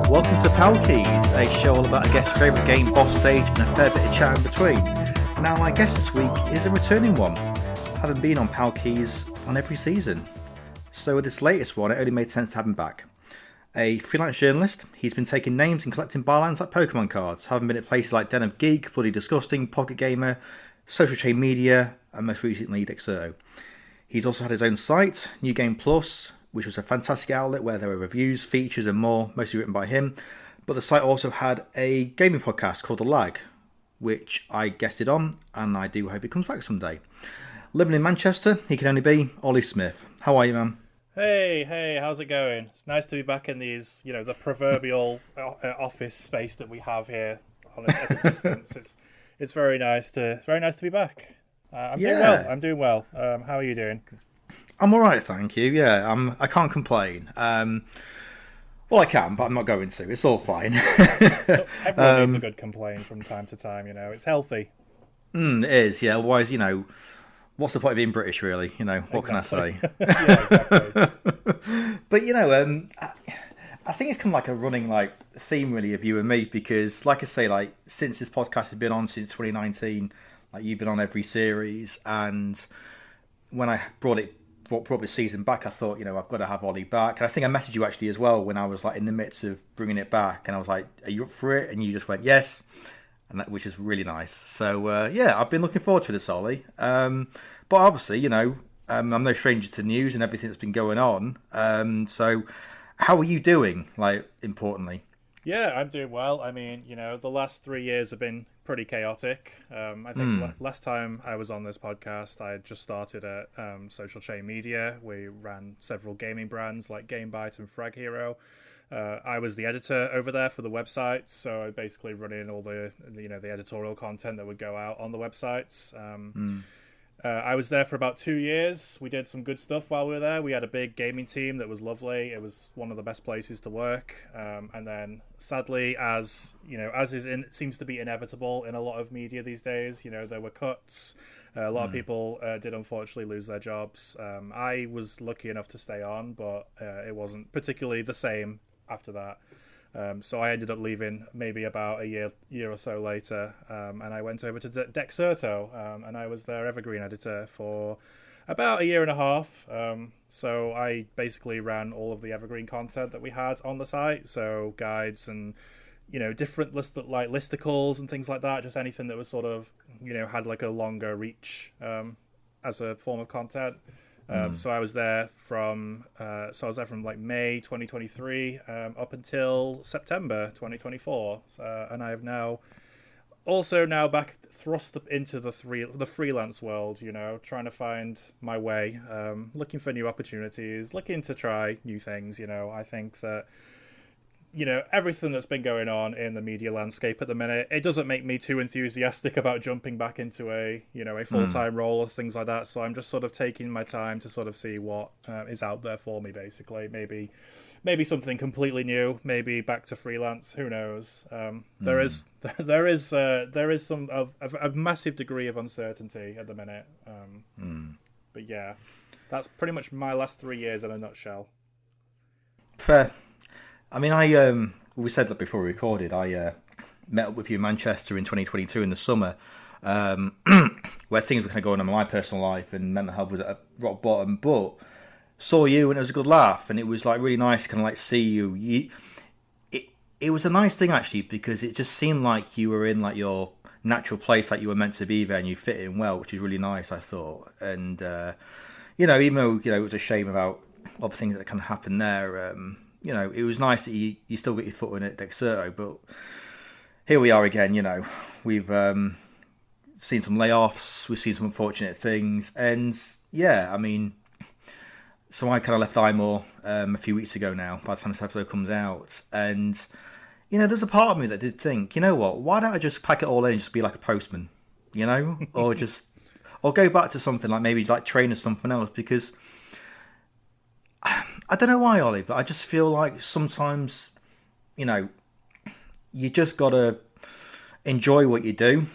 Welcome to Pal Keys, a show all about a guest's favourite game, boss stage, and a fair bit of chat in between. Now, my guest this week is a returning one, having been on Pal Keys on every season. So with this latest one, it only made sense to have him back. A freelance journalist, he's been taking names and collecting bylines like Pokemon cards, having been at places like Den of Geek, Bloody Disgusting, Pocket Gamer, Social Chain Media, and most recently Dexerto. He's also had his own site, New Game Plus, which was a fantastic outlet where there were reviews, features and more, mostly written by him. But the site also had a gaming podcast called The Lag, which I guested on, and I do hope he comes back someday. Living in Manchester, he can only be Olly Smith. How are you, man? Hey, how's it going? It's nice to be back in these, the proverbial office space that we have here at a distance. It's very nice to be back. I'm doing well. How are you doing? I'm all right, thank you. Yeah, I can't complain. Well, I can, but I'm not going to. It's all fine. Everyone needs a good complaint from time to time. It's healthy. It is. Yeah. Otherwise, what's the point of being British, really? What can I say? Yeah, exactly. But I think it's kind of like a running theme, really, of you and me, because, like I say, since this podcast has been on since 2019, you've been on every series, and when I brought this season back, I thought, I've got to have Olly back. And I think I messaged you actually as well when I was in the midst of bringing it back, and I was like, "Are you up for it?" And you just went, "Yes," which is really nice. So I've been looking forward to this, Olly. But obviously, I'm no stranger to news and everything that's been going on. So how are you doing? Importantly. Yeah, I'm doing well. I mean, the last 3 years have been pretty chaotic. I think last time I was on this podcast, I had just started at Social Chain Media. We ran several gaming brands like GameBite and Frag Hero. I was the editor over there for the website, so I basically run in all the the editorial content that would go out on the websites. I was there for about 2 years. We did some good stuff while we were there. We had a big gaming team that was lovely. It was one of the best places to work. And then, sadly, as seems to be inevitable in a lot of media these days, there were cuts. A lot of people did unfortunately lose their jobs. I was lucky enough to stay on, but it wasn't particularly the same after that. So I ended up leaving maybe about a year or so later, and I went over to Dexerto, and I was their evergreen editor for about a year and a half. So I basically ran all of the evergreen content that we had on the site, so guides and different listicles and things like that, just anything that was sort of had a longer reach as a form of content. So I was there from May 2023 up until September 2024, and I have now back thrust into the freelance world. Trying to find my way, looking for new opportunities, looking to try new things. I think that everything that's been going on in the media landscape at the minute, it doesn't make me too enthusiastic about jumping back into a full-time role or things like that. So I'm just sort of taking my time to sort of see what is out there for me, basically. Maybe something completely new, maybe back to freelance, who knows. There is some a massive degree of uncertainty at the minute. But yeah, that's pretty much my last 3 years in a nutshell. Fair. I mean, we said that before we recorded. I met up with you in Manchester in 2022 in the summer, where things were kind of going on in my personal life and mental health was at a rock bottom. But saw you and it was a good laugh, and it was really nice to kind of see you. It was a nice thing actually, because it just seemed like you were in your natural place, like you were meant to be there, and you fit in well, which is really nice, I thought. And even though it was a shame about all the things that kind of happened there. It was nice that you still got your foot in at Dexerto, but here we are again. We've seen some layoffs, we've seen some unfortunate things, and so I kind of left iMore a few weeks ago now, by the time this episode comes out, and there's a part of me that did think, why don't I just pack it all in and just be like a postman, or go back to something maybe train as something else, because I don't know why, Olly, but I just feel like sometimes, you just got to enjoy what you do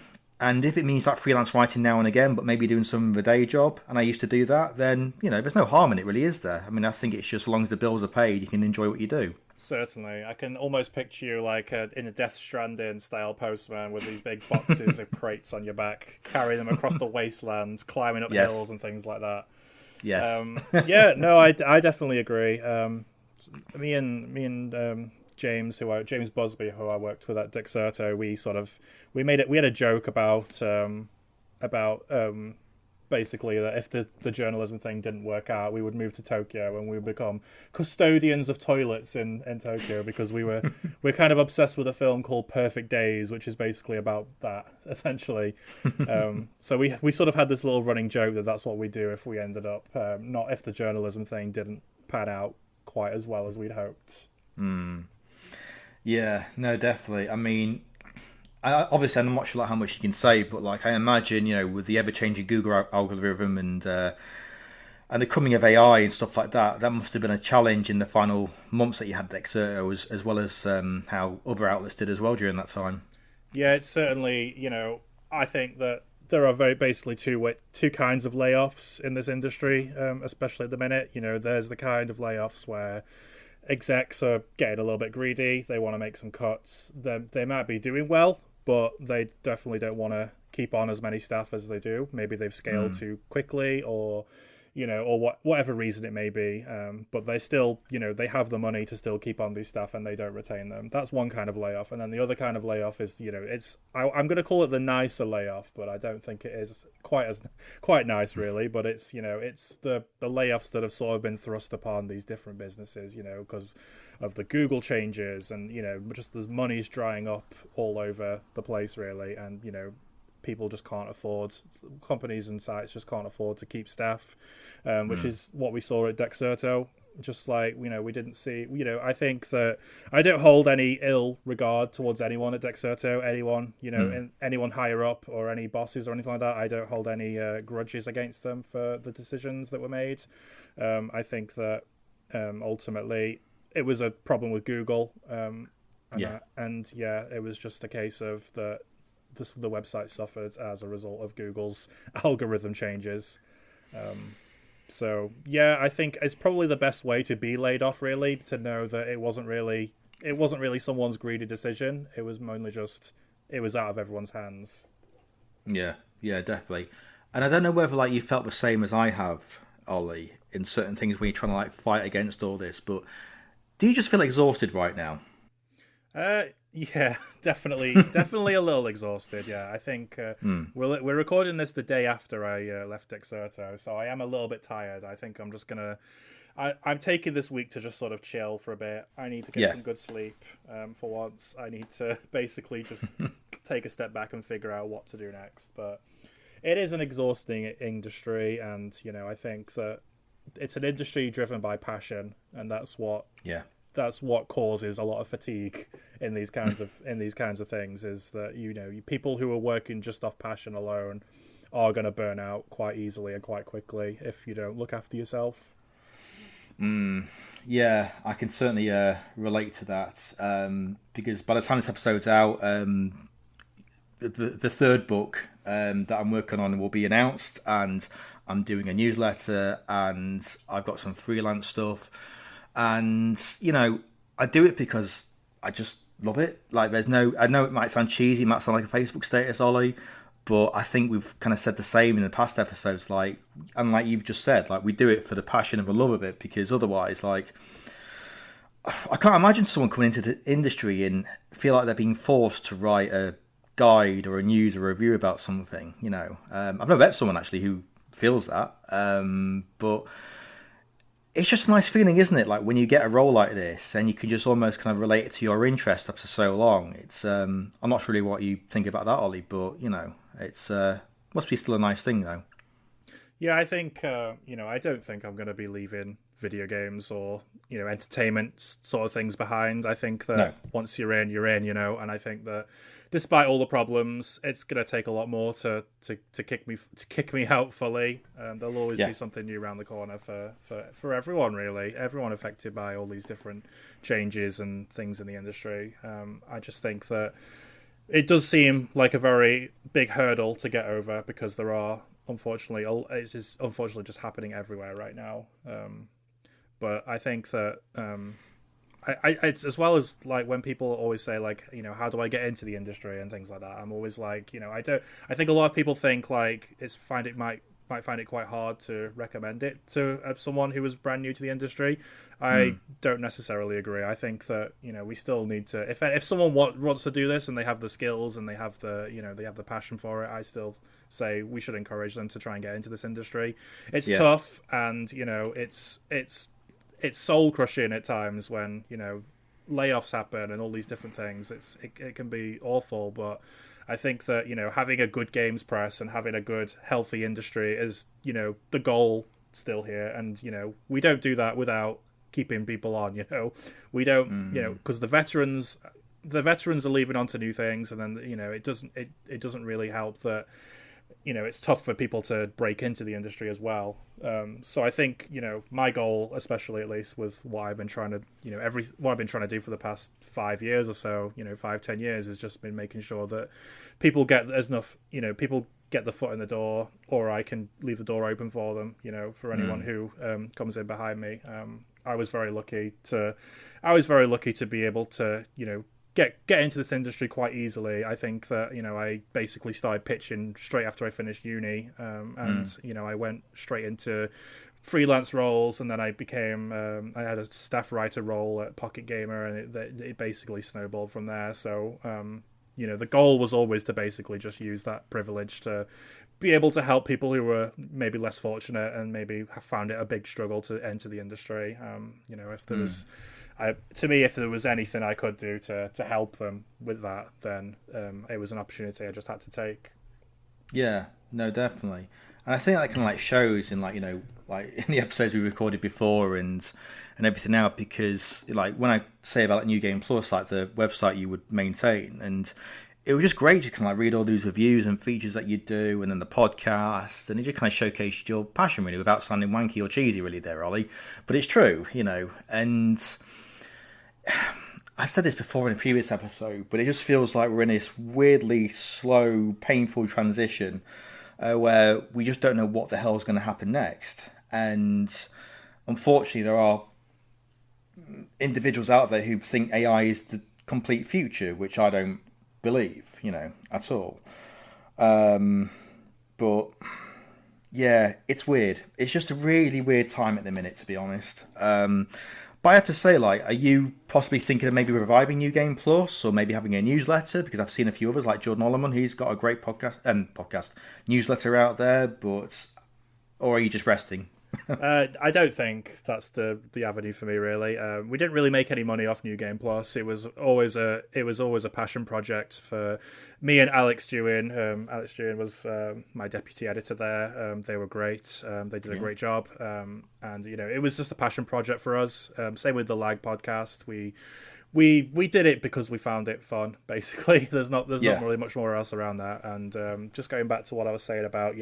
And if it means like freelance writing now and again, but maybe doing some of a day job, and I used to do that, then, there's no harm in it, really, is there? I mean, I think it's just as long as the bills are paid, you can enjoy what you do. Certainly. I can almost picture you like in a Death Stranding style postman with these big boxes of crates on your back, carrying them across the wasteland, climbing up hills and things like that. Yes. Yeah, no, I definitely agree. Me and James Busby, who I worked with at Dexerto, we had a joke about basically that if the journalism thing didn't work out, we would move to Tokyo and we would become custodians of toilets in Tokyo, because we're kind of obsessed with a film called Perfect Days, which is basically about that, essentially. So we sort of had this little running joke that that's what we do if we ended up not if the journalism thing didn't pan out quite as well as we'd hoped. Yeah, no, definitely. I mean, obviously, I'm not sure how much you can say, but like I imagine, with the ever-changing Google algorithm and the coming of AI and stuff like that, that must have been a challenge in the final months that you had at Dexerto, as well as how other outlets did as well during that time. Yeah, it's certainly, I think that there are basically two kinds of layoffs in this industry, especially at the minute. There's the kind of layoffs where execs are getting a little bit greedy. They want to make some cuts. They might be doing well, but they definitely don't want to keep on as many staff as they do. Maybe they've scaled too quickly, or whatever reason it may be. But they still, they have the money to still keep on these staff, and they don't retain them. That's one kind of layoff. And then the other kind of layoff is, I'm going to call it the nicer layoff, but I don't think it is quite nice, really. But it's, it's the layoffs that have sort of been thrust upon these different businesses, because of the Google changes, and just the money's drying up all over the place, really, and people just can't afford, companies and sites just can't afford to keep staff, which is what we saw at Dexerto. Just like, we didn't see, I think that I don't hold any ill regard towards anyone at Dexerto, anyone, anyone higher up, or any bosses or anything like that. I don't hold any grudges against them for the decisions that were made. I think that ultimately it was a problem with Google, and it was just a case of the website suffered as a result of Google's algorithm changes. So yeah, I think it's probably the best way to be laid off, really, to know that it wasn't really someone's greedy decision. It was mainly just it was out of everyone's hands. Yeah, definitely. And I don't know whether you felt the same as I have, Ollie, in certain things when you're trying to fight against all this, but do you just feel exhausted right now? Yeah, definitely a little exhausted. Yeah, I think we're recording this the day after I left Dexerto, so I am a little bit tired. I think I'm just gonna. I'm taking this week to just sort of chill for a bit. I need to get some good sleep for once. I need to basically just take a step back and figure out what to do next. But it is an exhausting industry, and I think that it's an industry driven by passion, and that's what causes a lot of fatigue in these kinds of things. Is that people who are working just off passion alone are going to burn out quite easily and quite quickly if you don't look after yourself. Yeah, I can certainly relate to that, because by the time this episode's out, the third book that I'm working on will be announced, and I'm doing a newsletter, and I've got some freelance stuff, and I do it because I just love it. I know it might sound cheesy, it might sound like a Facebook status, Ollie, but I think we've kind of said the same in the past episodes, and like you've just said, we do it for the passion and the love of it, because otherwise, I can't imagine someone coming into the industry and feel like they're being forced to write a guide or a news or review about something. I've never met someone actually who feels that, but it's just a nice feeling, isn't it? When you get a role like this and you can just almost kind of relate it to your interest after so long. It's I'm not sure really what you think about that, Ollie, but it's must be still a nice thing though. Yeah, I think I don't think I'm going to be leaving video games or entertainment sort of things behind. I think that once you're in, and I think that despite all the problems, it's going to take a lot more to kick me out fully. There'll always be something new around the corner for everyone, really. Everyone affected by all these different changes and things in the industry. I just think that it does seem like a very big hurdle to get over because there are unfortunately it's just unfortunately just happening everywhere right now. But I think that it's as well as like when people always say like how do I get into the industry and things like that. I'm always like I think a lot of people think like might find it quite hard to recommend it to someone who was brand new to the industry. I don't necessarily agree. I think that we still need to if someone wants to do this and they have the skills and they have the they have the passion for it, I still say we should encourage them to try and get into this industry. It's tough and it's soul crushing at times when layoffs happen and all these different things. It can be awful, but I think that having a good games press and having a good healthy industry is the goal still here, and we don't do that without keeping people on. We don't because the veterans are leaving on to new things, and then it doesn't really help that it's tough for people to break into the industry as well. So I think my goal, especially at least with what I've been trying to what I've been trying to do for the past 5 years or so, 5-10 years, has just been making sure that people get enough people get the foot in the door, or I can leave the door open for them. For anyone who comes in behind me. I was very lucky to be able to get into this industry quite easily. I think that I basically started pitching straight after I finished uni, and I went straight into freelance roles, and then I became I had a staff writer role at Pocket Gamer, and it basically snowballed from there. So the goal was always to basically just use that privilege to be able to help people who were maybe less fortunate and maybe have found it a big struggle to enter the industry. If there was to me, if there was anything I could do to help them with that, then it was an opportunity I just had to take. Yeah, no, definitely. And I think that kind of like shows in like in the episodes we recorded before and everything now, because like when I say about like New Game Plus, like the website you would maintain, and it was just great to kind of like read all these reviews and features that you do, and then the podcast, and it just kind of showcased your passion really, without sounding wanky or cheesy really there, Ollie. But it's true, and I've said this before in a previous episode, but it just feels like we're in this weirdly slow, painful transition where we just don't know what the hell is going to happen next. And unfortunately, there are individuals out there who think AI is the complete future, which I don't believe, at all. But yeah, it's weird. It's just a really weird time at the minute, to be honest. But I have to say, like, are you possibly thinking of maybe reviving New Game Plus, or maybe having a newsletter? Because I've seen a few others, like Jordan Ollerman, he's got a great podcast newsletter out there. Or are you just resting? I don't think that's the avenue for me, really. We didn't really make any money off New Game Plus. It was always a passion project for me and Alex Dewin. Alex Dewin was my deputy editor there. They were great. They did a great job. And it was just a passion project for us. Same with the Lag podcast. We did it because we found it fun, basically. There's not really much more else around that. And just going back to what I was saying about,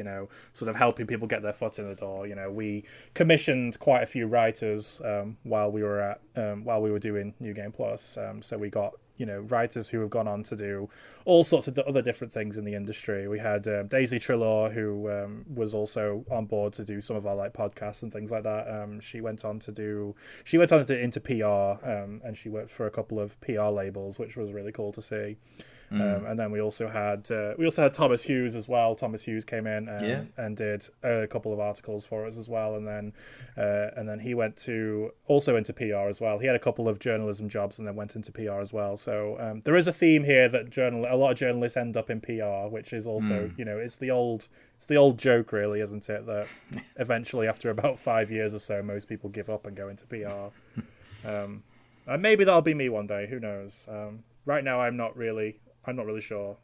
sort of helping people get their foot in the door, we commissioned quite a few writers while we were doing New Game Plus. So we got writers who have gone on to do all sorts of other different things in the industry. We had Daisy Trelaw, who was also on board to do some of our like podcasts and things like that. She went on into PR, and she worked for a couple of PR labels, which was really cool to see. And then we also had Thomas Hughes as well. Thomas Hughes came in and did a couple of articles for us as well, and then he went into PR as well. He had a couple of journalism jobs and then went into PR as well. So there is a theme here that a lot of journalists end up in PR, which is also it's the old joke, really, isn't it? That eventually, after about 5 years or so, most people give up and go into PR. And maybe that'll be me one day. Who knows? Right now, I'm not really sure.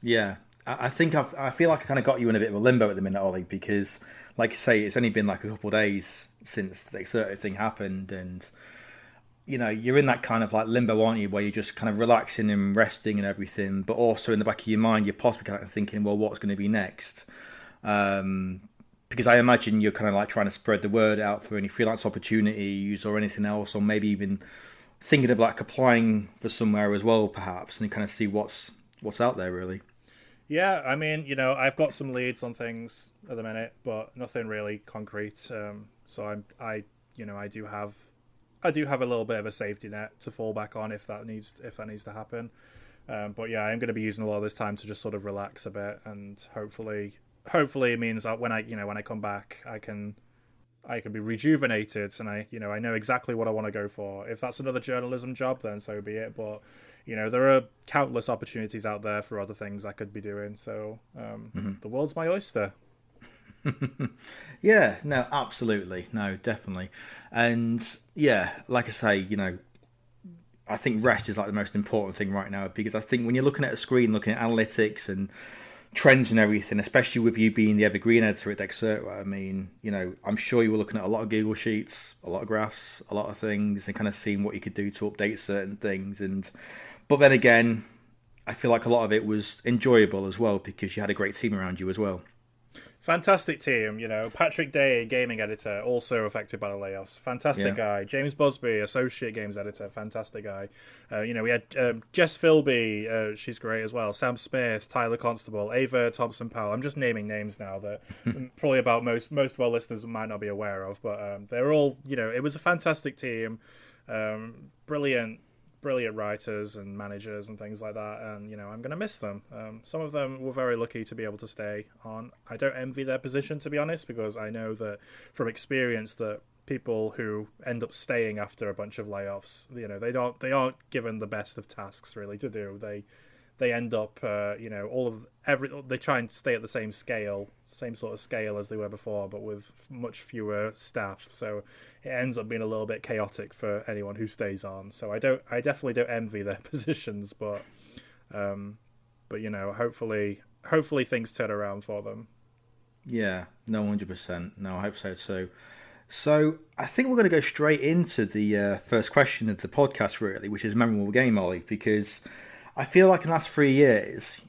Yeah, I think I feel like I kind of got you in a bit of a limbo at the minute, Ollie, because, like you say, it's only been like a couple of days since the Exerted thing happened, and you're in that kind of like limbo, aren't you, where you're just kind of relaxing and resting and everything, but also in the back of your mind, you're possibly kind of thinking, well, what's going to be next? Because I imagine you're kind of like trying to spread the word out for any freelance opportunities or anything else, or maybe even thinking of like applying for somewhere as well, perhaps, and kind of see what's out there really. Yeah, I mean, I've got some leads on things at the minute, but nothing really concrete. So I do have a little bit of a safety net to fall back on if that needs to happen. But yeah, I'm going to be using a lot of this time to just sort of relax a bit, and hopefully it means that when I come back, I can be rejuvenated, and I know exactly what I want to go for. If that's another journalism job, then so be it. But there are countless opportunities out there for other things I could be doing. So the world's my oyster. Yeah, no, absolutely, no, definitely, and yeah, like I say, I think rest is like the most important thing right now, because I think when you're looking at a screen, looking at analytics and trends and everything, especially with you being the evergreen editor at Dexerto, I mean, I'm sure you were looking at a lot of Google Sheets, a lot of graphs, a lot of things, and kind of seeing what you could do to update certain things. But then again, I feel like a lot of it was enjoyable as well, because you had a great team around you as well. Fantastic team, Patrick Day, gaming editor, also affected by the layoffs. Fantastic guy. James Busby, associate games editor, fantastic guy. We had Jess Philby, she's great as well. Sam Smith, Tyler Constable, Ava Thompson Powell. I'm just naming names now that probably about most of our listeners might not be aware of, but they're all, it was a fantastic team. Brilliant writers and managers and things like that, and I'm going to miss them. Some of them were very lucky to be able to stay on. I don't envy their position, to be honest, because I know that from experience that people who end up staying after a bunch of layoffs, they aren't given the best of tasks really to do. They end up they try and stay at the same sort of scale as they were before, but with much fewer staff. So it ends up being a little bit chaotic for anyone who stays on. So I definitely don't envy their positions, but hopefully things turn around for them. Yeah, no, 100%. No, I hope so too. So I think we're going to go straight into the first question of the podcast, really, which is memorable game, Ollie, because I feel like in the last 3 years,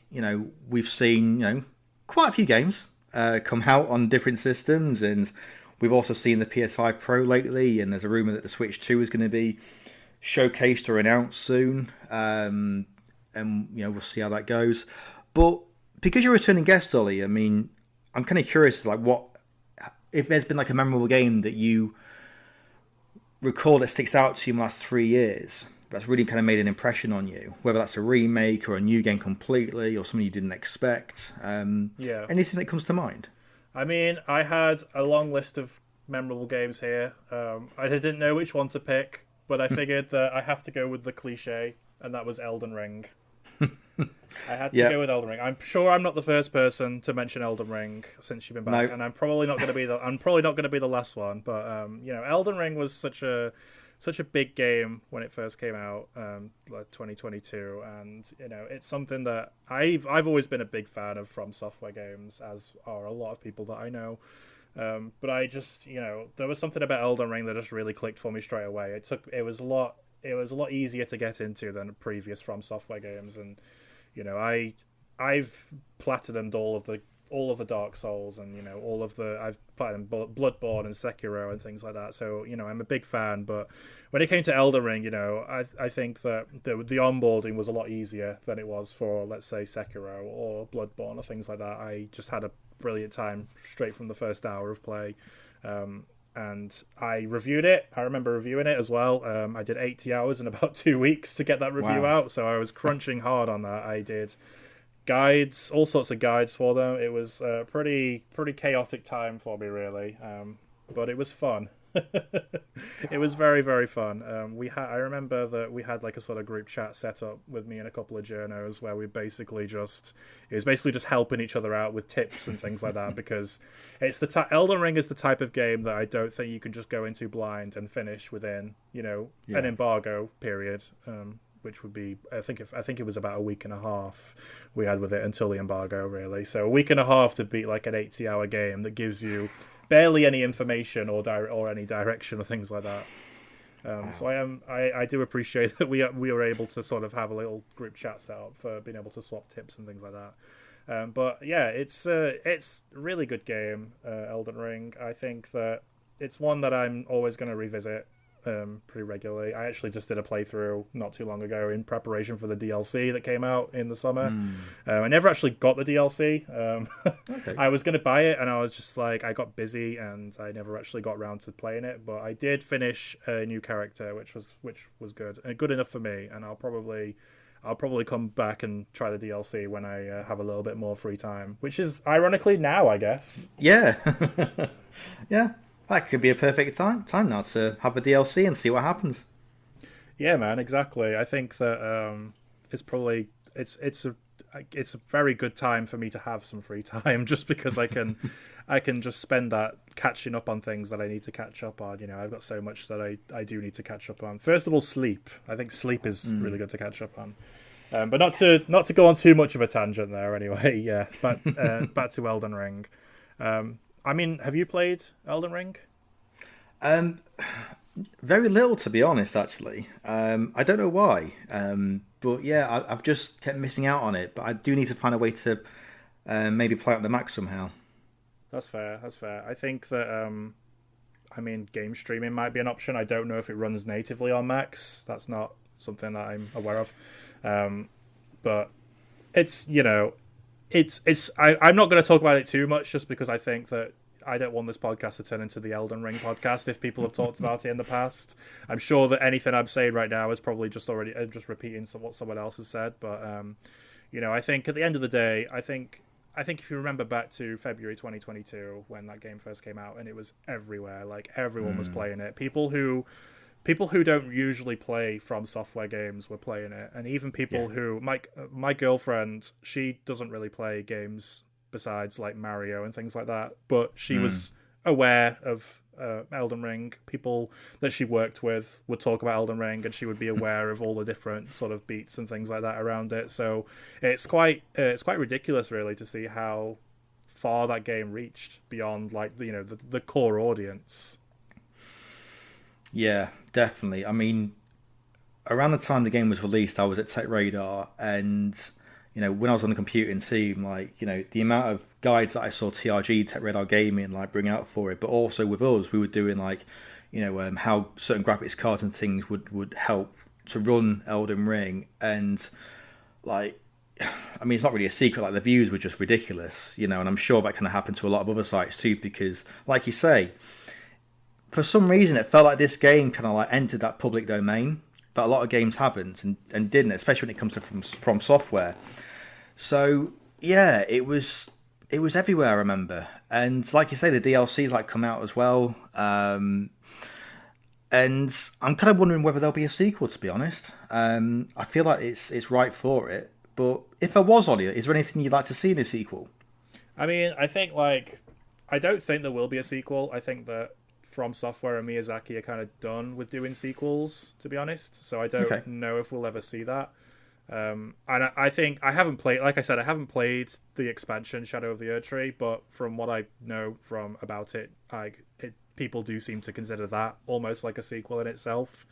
we've seen, quite a few games come out on different systems, and we've also seen the PS5 Pro lately, and there's a rumour that the Switch 2 is going to be showcased or announced soon, and we'll see how that goes. But because you're a returning guest, Ollie, I mean, I'm kind of curious, like, if there's been like a memorable game that you recall that sticks out to you in the last 3 years that's really kind of made an impression on you, whether that's a remake or a new game completely or something you didn't expect. Anything that comes to mind? I mean, I had a long list of memorable games here. I didn't know which one to pick, but I figured that I have to go with the cliche, and that was Elden Ring. I had to go with Elden Ring. I'm sure I'm not the first person to mention Elden Ring since you've been back, and I'm probably not going to be the last one. But Elden Ring was such a big game when it first came out, like 2022, and it's something that I've always been a big fan of From Software games, as are a lot of people that I know. But I just there was something about Elden Ring that just really clicked for me straight away. It was a lot easier to get into than previous From Software games, and I've platinumed all of the Dark Souls, and I've platinumed Bloodborne and Sekiro and things like that. So I'm a big fan. But when it came to Elden Ring, I think that the onboarding was a lot easier than it was for, let's say, Sekiro or Bloodborne or things like that. I just had a brilliant time straight from the first hour of play. And I reviewed it. I remember reviewing it as well. I did 80 hours in about 2 weeks to get that review out, so I was crunching hard on that. I did guides, all sorts of guides for them. It was a pretty chaotic time for me, really, but it was fun. It was very, very fun. I remember that we had like a sort of group chat set up with me and a couple of journos where it was basically just helping each other out with tips and things like that, because it's Elden Ring is the type of game that I don't think you can just go into blind and finish within an embargo period, which would be I think it was about a week and a half we had with it until the embargo, really. So a week and a half to beat like an 80-hour game that gives you barely any information or any direction or things like that. So I do appreciate that we were able to sort of have a little group chat set up for being able to swap tips and things like that. But yeah, it's a really good game, Elden Ring. I think that it's one that I'm always going to revisit. pretty regularly. I actually just did a playthrough not too long ago in preparation for the DLC that came out in the summer. I never actually got the DLC. Okay. I was going to buy it, and I was just like, I got busy, and I never actually got around to playing it. But I did finish a new character, which was good and good enough for me. And I'll probably come back and try the DLC when I have a little bit more free time, which is ironically now, I guess. Yeah. Yeah. That could be a perfect time now to have a DLC and see what happens. Yeah, man, exactly. I think that it's probably it's a very good time for me to have some free time, just because I can just spend that catching up on things that I need to catch up on. You know, I've got so much that I do need to catch up on. First of all, sleep. I think sleep is really good to catch up on. But not to go on too much of a tangent there. Anyway, yeah. But back to Elden Ring. I mean, have you played Elden Ring? Very little, to be honest, actually. I don't know why. But yeah, I've just kept missing out on it. But I do need to find a way to maybe play it on the Mac somehow. That's fair. I think that, game streaming might be an option. I don't know if it runs natively on Macs. That's not something that I'm aware of. But it's, I'm not going to talk about it too much, just because I think that I don't want this podcast to turn into the Elden Ring podcast if people have talked about it in the past. I'm sure that anything I'm saying right now is probably just repeating what someone else has said. But, I think at the end of the day, I think if you remember back to February 2022 when that game first came out and it was everywhere, like everyone was playing it. People who don't usually play From Software games were playing it, and even people who my girlfriend, she doesn't really play games besides like Mario and things like that, but she was aware of Elden Ring. People that she worked with would talk about Elden Ring, and she would be aware of all the different sort of beats and things like that around it. So it's quite ridiculous, really, to see how far that game reached beyond like the core audience. Yeah, definitely. I mean, around the time the game was released, I was at Tech Radar, and when I was on the computing team, the amount of guides that I saw TRG, Tech Radar Gaming, bring out for it, but also with us, we were doing how certain graphics cards and things would help to run Elden Ring, and it's not really a secret, the views were just ridiculous, and I'm sure that kind of happened to a lot of other sites too, because, like you say, for some reason it felt like this game kind of entered that public domain, but a lot of games haven't and didn't, especially when it comes to From Software. So yeah, it was everywhere, I remember. And like you say, the DLCs come out as well. And I'm kind of wondering whether there'll be a sequel, to be honest. I feel like it's right for it. But if there was, Ollie, is there anything you'd like to see in a sequel? I mean, I think I don't think there will be a sequel. I think that From Software and Miyazaki are kind of done with doing sequels, to be honest. So I don't know if we'll ever see that. And I think I haven't played, like I said, I haven't played the expansion Shadow of the Erdtree, but from what I know about it, people do seem to consider that almost like a sequel in itself.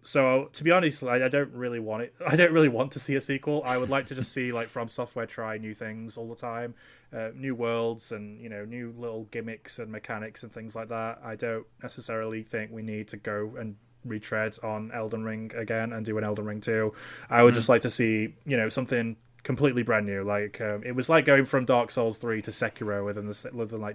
So to be honest, I don't really want it. I don't really want to see a sequel. I would like to just see From Software try new things all the time, new worlds and new little gimmicks and mechanics and things like that. I don't necessarily think we need to go and retread on Elden Ring again and do an Elden Ring 2. I would just like to see something completely brand new. It was like going from Dark Souls 3 to Sekiro within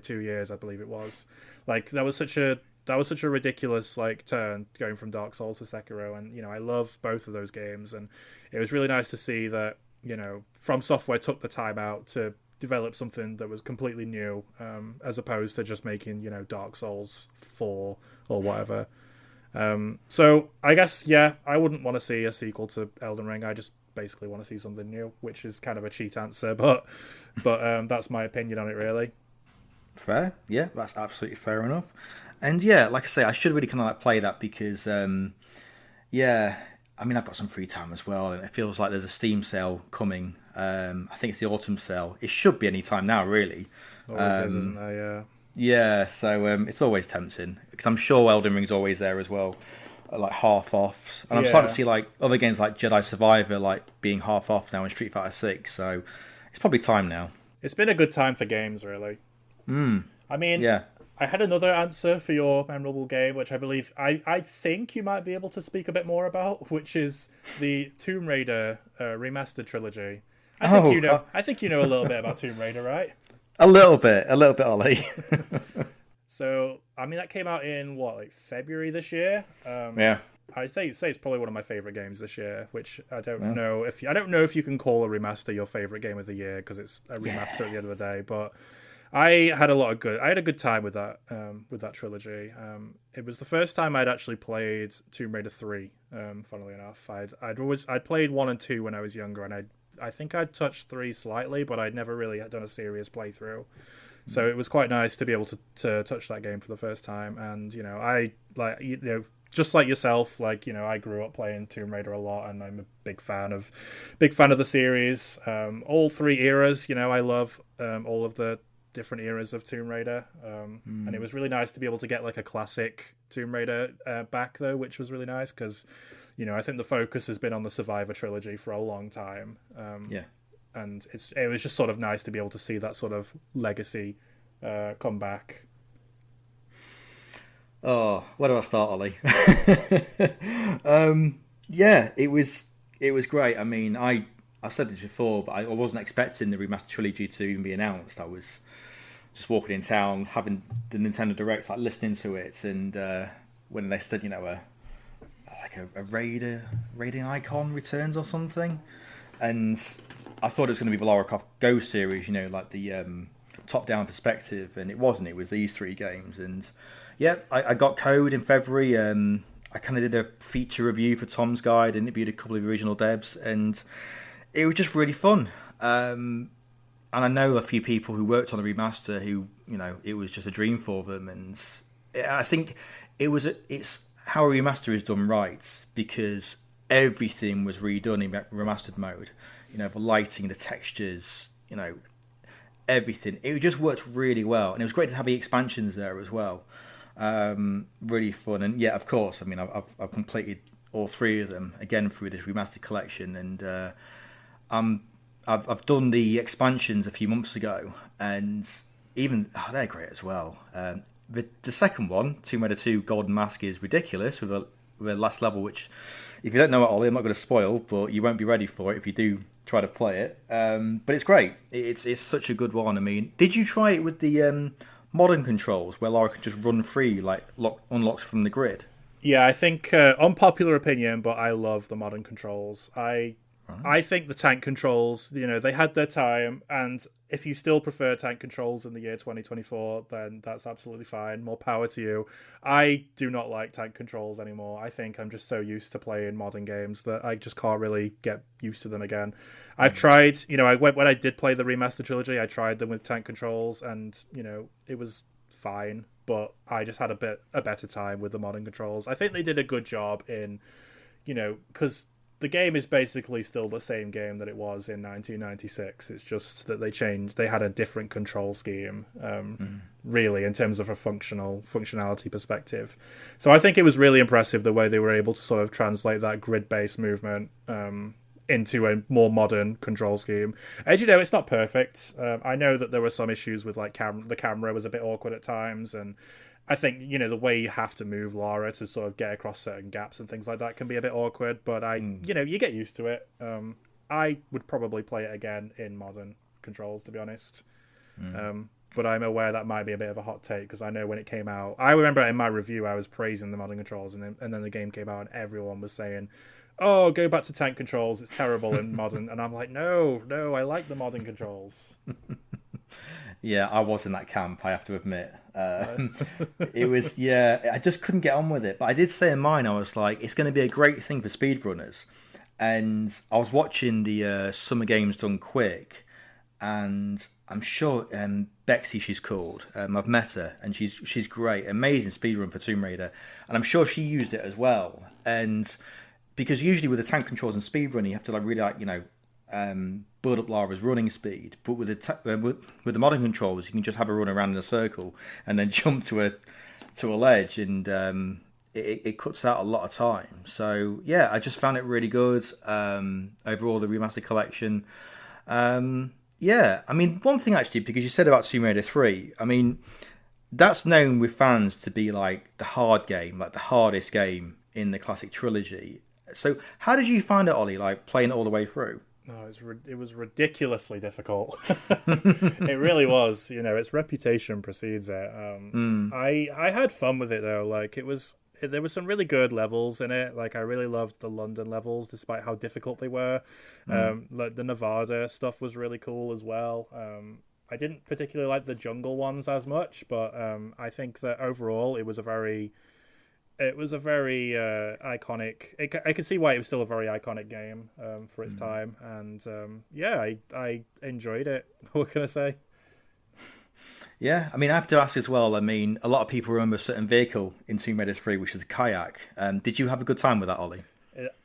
2 years, I believe it was. That was such a ridiculous turn going from Dark Souls to Sekiro, and I love both of those games, and it was really nice to see that From Software took the time out to develop something that was completely new, as opposed to just making Dark Souls 4 or whatever. So I guess I wouldn't want to see a sequel to Elden Ring. I just basically want to see something new, which is kind of a cheat answer, but that's my opinion on it, really. Fair, yeah, that's absolutely fair enough. And yeah, like I say, I should really kind of play that because, I've got some free time as well, and it feels like there's a Steam sale coming. I think it's the autumn sale. It should be any time now, really. Always is, isn't there? Yeah. Yeah, so it's always tempting because I'm sure Elden Ring's always there as well, half offs. And I'm starting to see other games like Jedi Survivor being half off now in Street Fighter 6. So it's probably time now. It's been a good time for games, really. I mean, I had another answer for your memorable game, which I believe I think you might be able to speak a bit more about, which is the Tomb Raider remastered trilogy. Oh, I think you know a little bit about Tomb Raider, right? a little bit, Ollie. So, I mean, that came out in what, like February this year. Yeah. I say it's probably one of my favorite games this year. Which I don't Yeah. know if you can call a remaster your favorite game of the year because it's a remaster at the end of the day. But I had a good time with that trilogy. It was the first time I'd actually played Tomb Raider 3. Funnily enough, I'd played 1 and 2 when I was younger, and I think I'd touched 3 slightly, but I'd never really done a serious playthrough. So it was quite nice to be able to touch that game for the first time. And just like yourself, I grew up playing Tomb Raider a lot, and I'm a big fan of the series. All 3 eras, I love all of the different eras of Tomb Raider. And it was really nice to be able to get like a classic Tomb Raider back though, which was really nice because, I think the focus has been on the Survivor trilogy for a long time. And it was just sort of nice to be able to see that sort of legacy come back. Oh, where do I start, Ollie? Yeah, it was great. I mean, I've said this before, but I wasn't expecting the remastered trilogy to even be announced. I was just walking in town, having the Nintendo Direct, like listening to it, and when they said, a raiding icon returns or something, and I thought it was going to be the Lara Croft Go series, like the top-down perspective, and it wasn't. It was these 3 games, and yeah, I got Code in February. I kind of did a feature review for Tom's Guide and interviewed a couple of the original devs, and it was just really fun. And I know a few people who worked on the remaster who, it was just a dream for them, and I think it's how a remaster is done right, because everything was redone in remastered mode. The lighting, the textures, everything. It just worked really well, and it was great to have the expansions there as well. Really fun, and yeah, of course. I mean, I've completed all 3 of them again through this remastered collection, and I've done the expansions a few months ago, and even they're great as well. The second one, Tomb Raider 2 Golden Mask, is ridiculous with a last level, which, if you don't know it, Ollie, I'm not going to spoil, but you won't be ready for it if you do try to play it. But it's great. It's such a good one. I mean, did you try it with the modern controls where Lara can just run free, like unlocked from the grid? Yeah, I think unpopular opinion, but I love the modern controls. I think the tank controls, they had their time, and if you still prefer tank controls in the year 2024, then that's absolutely fine. More power to you. I do not like tank controls anymore. I think I'm just so used to playing modern games that I just can't really get used to them again. I've tried, when I did play the remaster trilogy, I tried them with tank controls, and, it was fine, but I just had a better time with the modern controls. I think they did a good job in, because the game is basically still the same game that it was in 1996. It's just that they had a different control scheme, really, in terms of a functionality perspective. So I think it was really impressive the way they were able to sort of translate that grid-based movement into a more modern control scheme. And it's not perfect. I know that there were some issues with like the camera was a bit awkward at times, and I think, the way you have to move Lara to sort of get across certain gaps and things like that can be a bit awkward, but you get used to it. I would probably play it again in modern controls, to be honest. But I'm aware that might be a bit of a hot take, because I know when it came out, I remember in my review I was praising the modern controls, and then the game came out and everyone was saying, oh, go back to tank controls, it's terrible in modern. And I'm like, no, I like the modern controls. Yeah, I was in that camp, I have to admit. It was, I just couldn't get on with it. But I did say in mine, I was like, it's going to be a great thing for speedrunners. And I was watching the Summer Games Done Quick, and I'm sure Bexy, she's called. I've met her, and she's great. Amazing speedrun for Tomb Raider. And I'm sure she used it as well. And because usually with the tank controls and speedrunning, you have to really build up Lara's running speed, but with the modern controls, you can just have her run around in a circle and then jump to a ledge, and it cuts out a lot of time. So yeah, I just found it really good overall, the remastered collection. I mean, one thing actually, because you said about Tomb Raider 3, I mean, that's known with fans to be like the hard game, like the hardest game in the classic trilogy. So how did you find it, Ollie? Like playing it all the way through? No, it was ridiculously difficult. It really was. Its reputation precedes it. I had fun with it though. Like there were some really good levels in it. Like I really loved the London levels, despite how difficult they were. Like the Nevada stuff was really cool as well. I didn't particularly like the jungle ones as much, but I think that overall it was a very iconic. I can see why it was still a very iconic game for its time, and I enjoyed it. What can I say? Yeah, I mean, I have to ask as well. I mean, a lot of people remember a certain vehicle in Tomb Raider 3, which is a kayak. Did you have a good time with that, Ollie?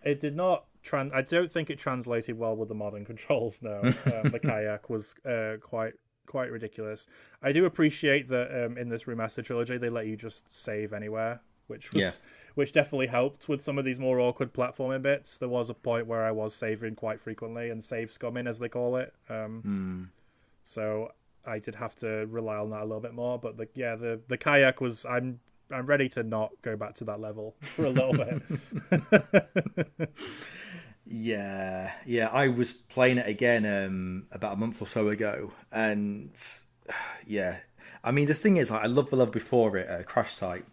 It did not. I don't think it translated well with the modern controls. No, the kayak was quite ridiculous. I do appreciate that in this remastered trilogy they let you just save anywhere, which definitely helped with some of these more awkward platforming bits. There was a point where I was saving quite frequently and save scumming, as they call it. So I did have to rely on that a little bit more. But the kayak was. I'm ready to not go back to that level for a little bit. Yeah. I was playing it again about a month or so ago, and yeah, I mean the thing is, I love the level before it, Crash Site,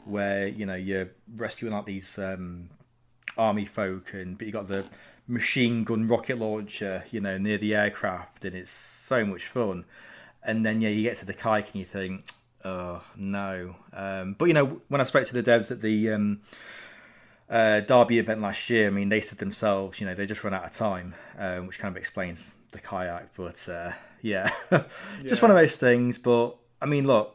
where you're rescuing like these army folk, but you got the machine gun rocket launcher, near the aircraft, and it's so much fun. And then you get to the kayak and you think, oh no. But when I spoke to the devs at the Derby event last year, I mean, they said themselves, they just run out of time, which kind of explains the kayak. But just one of those things. But I mean, look,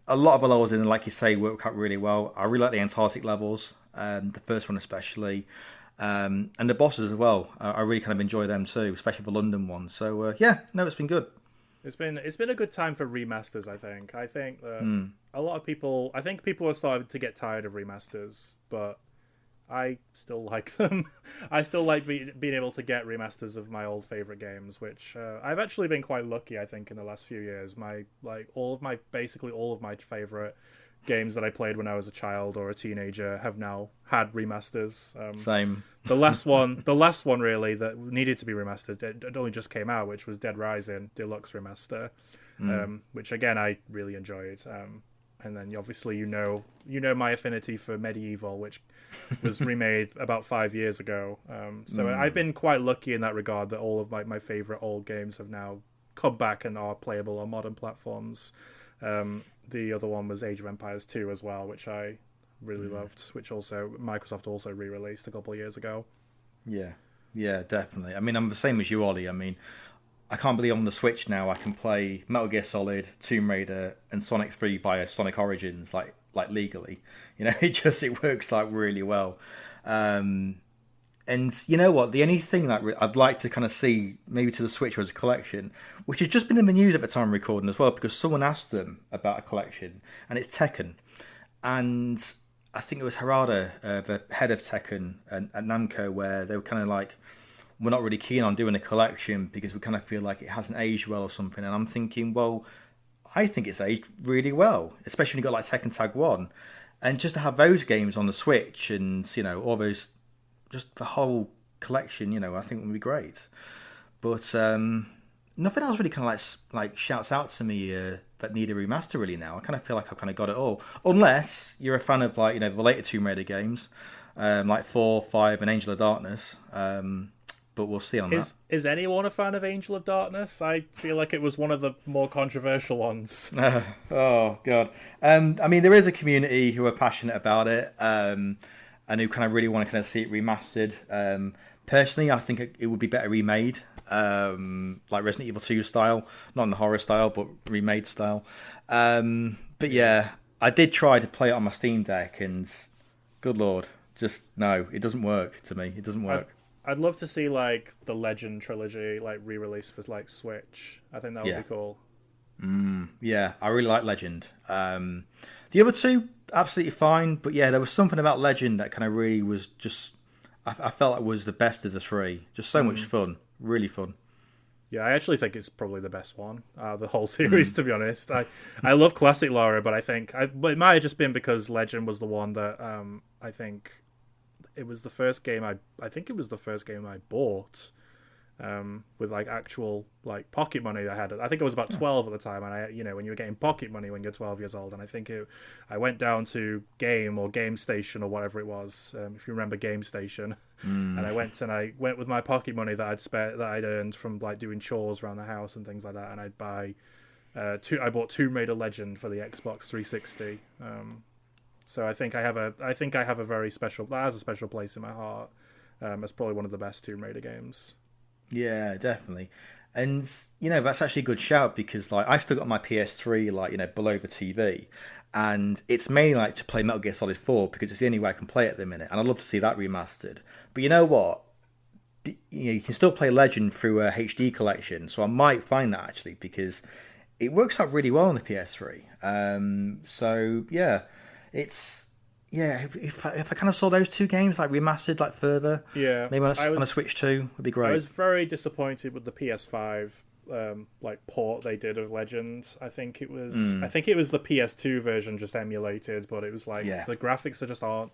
a lot of the levels in, like you say, work out really well. I really like the Antarctic levels, the first one especially, and the bosses as well. I really kind of enjoy them too, especially the London one. So it's been good. It's been a good time for remasters. I think that a lot of people. I think people are starting to get tired of remasters, but I still like them. I still like being able to get remasters of my old favorite games, which I've actually been quite lucky. I think in the last few years, basically all of my favorite games that I played when I was a child or a teenager have now had remasters. Same. The last one really that needed to be remastered, it only just came out, which was Dead Rising Deluxe Remaster, which again I really enjoyed. And then obviously you know my affinity for Medieval, which was remade about 5 years ago. So I've been quite lucky in that regard that all of my favorite old games have now come back and are playable on modern platforms. The other one was Age of Empires 2 as well, which I really loved, which also Microsoft also re-released a couple of years ago. Yeah, definitely. I mean, I'm the same as you, Ollie. I mean, I can't believe on the Switch now I can play Metal Gear Solid, Tomb Raider, and Sonic 3 via Sonic Origins, like legally. It works like really well. And you know what? The only thing that I'd like to kind of see maybe to the Switch as a collection, which has just been in the news at the time of recording as well, because someone asked them about a collection, and it's Tekken. And I think it was Harada, the head of Tekken at Namco, where they were kind of like, we're not really keen on doing a collection because we kind of feel like it hasn't aged well or something. And I'm thinking, well, I think it's aged really well, especially when you got like Tekken Tag 1. And just to have those games on the Switch and, all those, just the whole collection, I think would be great. But nothing else really kind of like shouts out to me that need a remaster really now. I kind of feel like I've kind of got it all. Unless you're a fan of like, the later Tomb Raider games, like 4, 5 and Angel of Darkness. But we'll see on that. Is anyone a fan of Angel of Darkness? I feel like it was one of the more controversial ones. Oh, God. I mean, there is a community who are passionate about it and who kind of really want to kind of see it remastered. Personally, I think it would be better remade, like Resident Evil 2 style. Not in the horror style, but remade style. But yeah, I did try to play it on my Steam Deck and good Lord, just no, it doesn't work to me. It doesn't work. I'd love to see like the Legend trilogy like re-released for like Switch. I think that would be cool. Yeah, I really like Legend. The other two absolutely fine, but yeah, there was something about Legend that kind of really was just I felt like was the best of the three. Just so much fun, really fun. Yeah, I actually think it's probably the best one, the whole series. To be honest, I love classic Laura, but but it might have just been because Legend was the one that I think it was the first game I think it was the first game I bought with like actual like pocket money. I think I was about 12 at the time, and when you were getting pocket money when you're 12 years old, and I went down to Game Station or whatever it was, if you remember Game Station, and I went with my pocket money that I'd earned from like doing chores around the house and things like that, and I'd buy I bought Tomb Raider Legend for the Xbox 360. So I think I have a very special, that has a special place in my heart. It's probably one of the best Tomb Raider games. Yeah, definitely. And that's actually a good shout, because like I still got my PS3 like below the TV, and it's mainly like to play Metal Gear Solid 4 because it's the only way I can play it at the minute, and I'd love to see that remastered. But you know what? You can still play Legend through a HD collection, so I might find that actually, because it works out really well on the PS3. So yeah, if I kind of saw those two games like remastered like further, maybe on a Switch 2 would be great. I was very disappointed with the PS5 like port they did of Legends. I think it was the PS2 version just emulated, but it was like the graphics are just aren't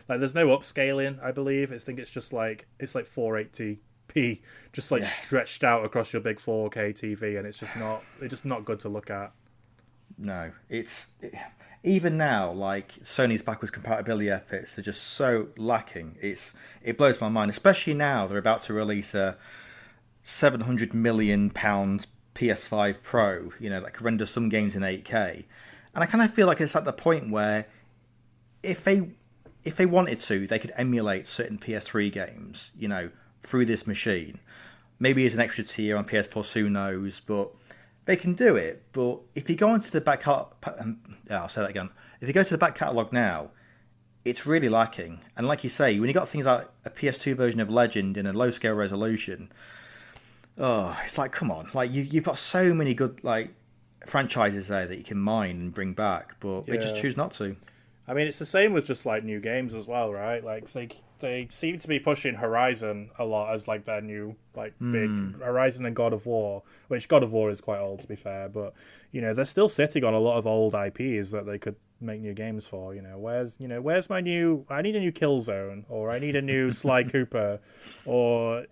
like, there's no upscaling. I believe it's 480p just like stretched out across your big 4K TV, and it's just not good to look at. No, even now, like Sony's backwards compatibility efforts are just so lacking. It blows my mind, especially now they're about to release a £700 million PS5 Pro, that can render some games in 8K. And I kind of feel like it's at the point where if they wanted to, they could emulate certain PS3 games, through this machine. Maybe as an extra tier on PS Plus, who knows, but they can do it. But if you go into the back I'll say that again. If you go to the back catalogue now, it's really lacking. And like you say, when you got things like a PS2 version of Legend in a low scale resolution, it's like, come on, like you've got so many good like franchises there that you can mine and bring back, but they just choose not to. I mean, it's the same with just like new games as well, right? Like they seem to be pushing Horizon a lot as like their new like big Horizon and God of War, which God of War is quite old to be fair, but they're still sitting on a lot of old IPs that they could make new games for. Where's my new? I need a new Killzone, or I need a new Sly Cooper, or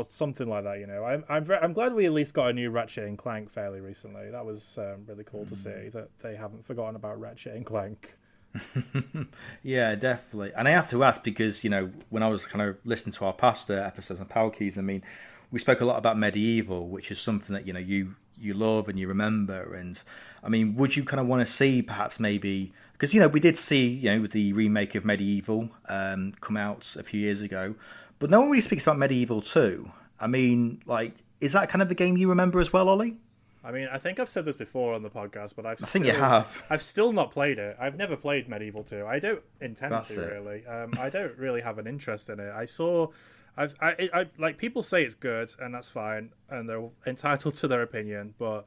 something like that. I'm glad we at least got a new Ratchet and Clank fairly recently. That was really cool to see that they haven't forgotten about Ratchet and Clank. Yeah, definitely. And I have to ask because, when I was kind of listening to our past episodes on Power Keys, I mean, we spoke a lot about Medieval, which is something that, you love and you remember. And, I mean, would you kind of want to see perhaps maybe... Because, we did see, the remake of Medieval come out a few years ago, but no one really speaks about Medieval 2. I mean, like, is that kind of a game you remember as well, Ollie? I mean, I think I've said this before on the podcast, but I think you have. I've still not played it. I've never played Medieval 2. I don't intend to, really. I don't really have an interest in it. I like, people say it's good, and that's fine, and they're entitled to their opinion, but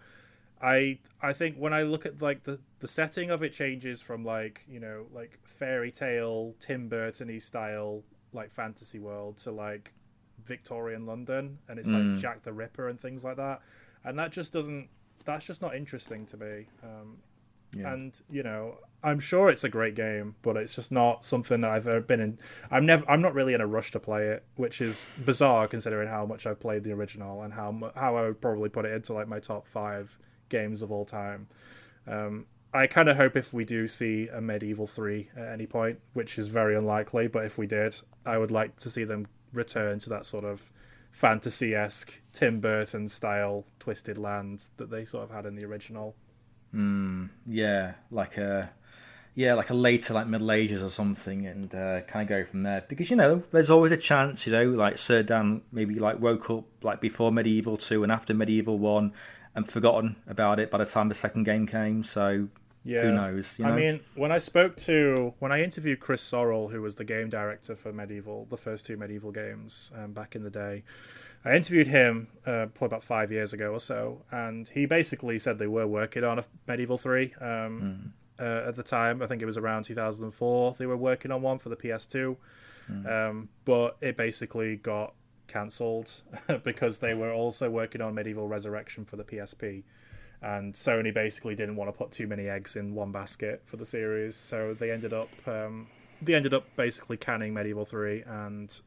I think when I look at like the setting of it changes from like, like fairy tale, Tim Burton-y style like fantasy world to like Victorian London, and it's like Jack the Ripper and things like that. And that's just not interesting to me. And, I'm sure it's a great game, but it's just not something that I've ever been in. I'm not really in a rush to play it, which is bizarre considering how much I've played the original and how I would probably put it into like my top 5 games of all time. I kind of hope if we do see a Medieval 3 at any point, which is very unlikely, but if we did, I would like to see them return to that sort of fantasy-esque Tim Burton style Twisted Land that they sort of had in the original. Like a later like Middle Ages or something, and kind of go from there, because there's always a chance like Sir Dan maybe like woke up like before Medieval 2 and after Medieval 1 and forgotten about it by the time the second game came, so who knows. I mean, when I interviewed Chris Sorrell, who was the game director for Medieval, the first 2 Medieval games back in the day, I interviewed him probably about 5 years ago or so, and he basically said they were working on a Medieval 3 at the time. I think it was around 2004. They were working on one for the PS2, but it basically got cancelled because they were also working on Medieval Resurrection for the PSP. And Sony basically didn't want to put too many eggs in one basket for the series, so they ended up basically canning Medieval 3 and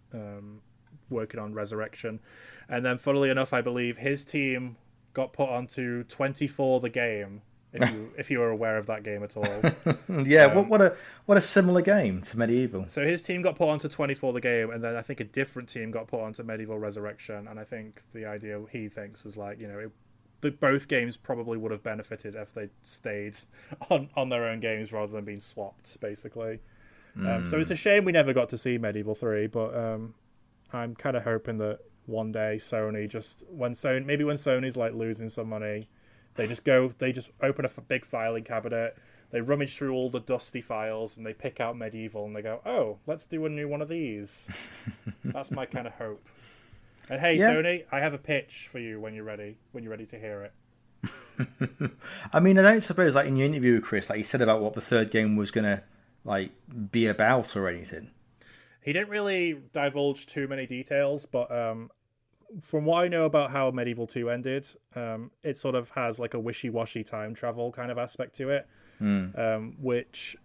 working on Resurrection. And then, funnily enough, I believe his team got put onto 24 the game. If you were aware of that game at all. Yeah, what a similar game to Medieval. So his team got put onto 24 the game, and then I think a different team got put onto Medieval Resurrection. And I think the idea he thinks is like, both games probably would have benefited if they stayed on their own games rather than being swapped, basically. So it's a shame we never got to see Medieval 3, but I'm kind of hoping that one day Sony when Sony's like losing some money, they just open a big filing cabinet, they rummage through all the dusty files, and they pick out Medieval, and they go, "Oh, let's do a new one of these." That's my kind of hope. And hey, yeah. Sony, I have a pitch for you when you're ready to hear it. I mean, I don't suppose, like in your interview with Chris, like you said about what the third game was gonna like be about or anything. He didn't really divulge too many details, but from what I know about how Medieval 2 ended, it sort of has like a wishy-washy time travel kind of aspect to it, which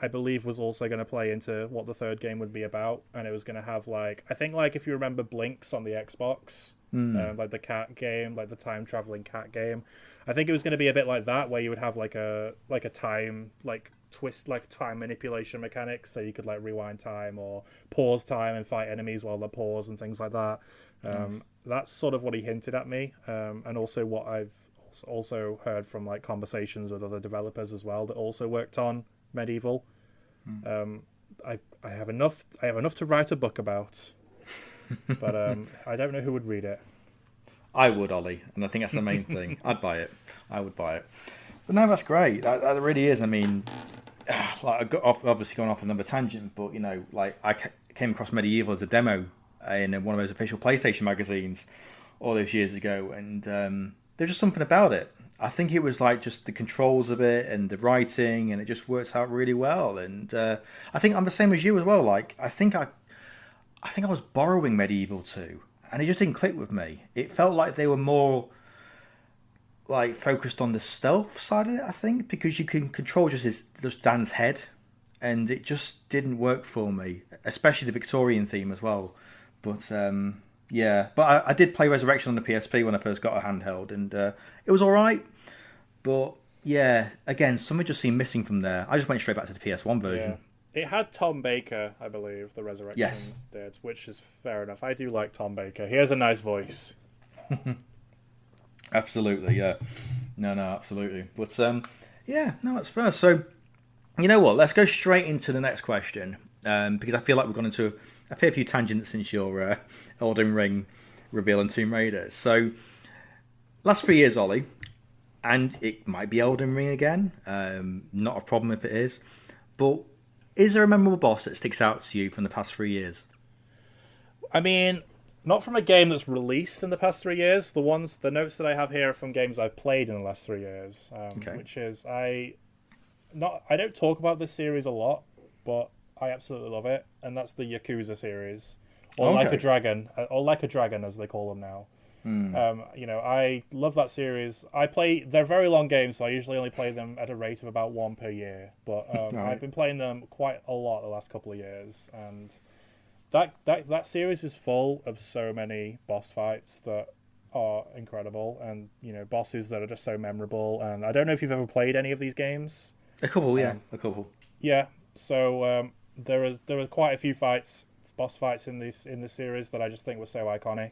I believe was also going to play into what the third game would be about, and it was going to have like, I think like if you remember Blinks on the Xbox, like the cat game, like the time traveling cat game, I think it was going to be a bit like that, where you would have like a time like twist, like time manipulation mechanics, so you could like rewind time or pause time and fight enemies while they pause and things like that. That's sort of what he hinted at me, and also what I've also heard from like conversations with other developers as well that also worked on Medieval. I have enough to write a book about, but I don't know who would read it. I would, Ollie, and I think that's the main thing. I would buy it. But no, that's great. That really is. I mean, like I got obviously gone off another tangent, but like I came across Medieval as a demo in one of those official PlayStation magazines all those years ago, and there's just something about it. I think it was like just the controls of it and the writing, and it just works out really well. And I think I'm the same as you as well. Like I think I was borrowing Medieval 2, and it just didn't click with me. It felt like they were more like focused on the stealth side of it, I think, because you can control just Dan's head, and it just didn't work for me, especially the Victorian theme as well. But yeah, but I did play Resurrection on the PSP when I first got a handheld, and it was all right. But yeah, again, something just seemed missing from there. I just went straight back to the PS1 version. Yeah. It had Tom Baker, I believe, the Resurrection did, which is fair enough. I do like Tom Baker. He has a nice voice. Absolutely, yeah. No, absolutely. But yeah, no, that's fair. So, you know what? Let's go straight into the next question, because I feel like we've gone into a fair few tangents since your Elden Ring reveal and Tomb Raider. So, last 3 years, Ollie, and it might be Elden Ring again. Not a problem if it is. But is there a memorable boss that sticks out to you from the past 3 years? I mean, not from a game that's released in the past 3 years. The notes that I have here are from games I've played in the last 3 years. Which is I don't talk about this series a lot, but I absolutely love it, and that's the Yakuza series, or Like a Dragon, as they call them now. I love that series. They're very long games, so I usually only play them at a rate of about one per year. But I've been playing them quite a lot the last couple of years, and that series is full of so many boss fights that are incredible, and bosses that are just so memorable. And I don't know if you've ever played any of these games. A couple, yeah, a couple. Yeah, so there were quite a few boss fights in this series that I just think were so iconic.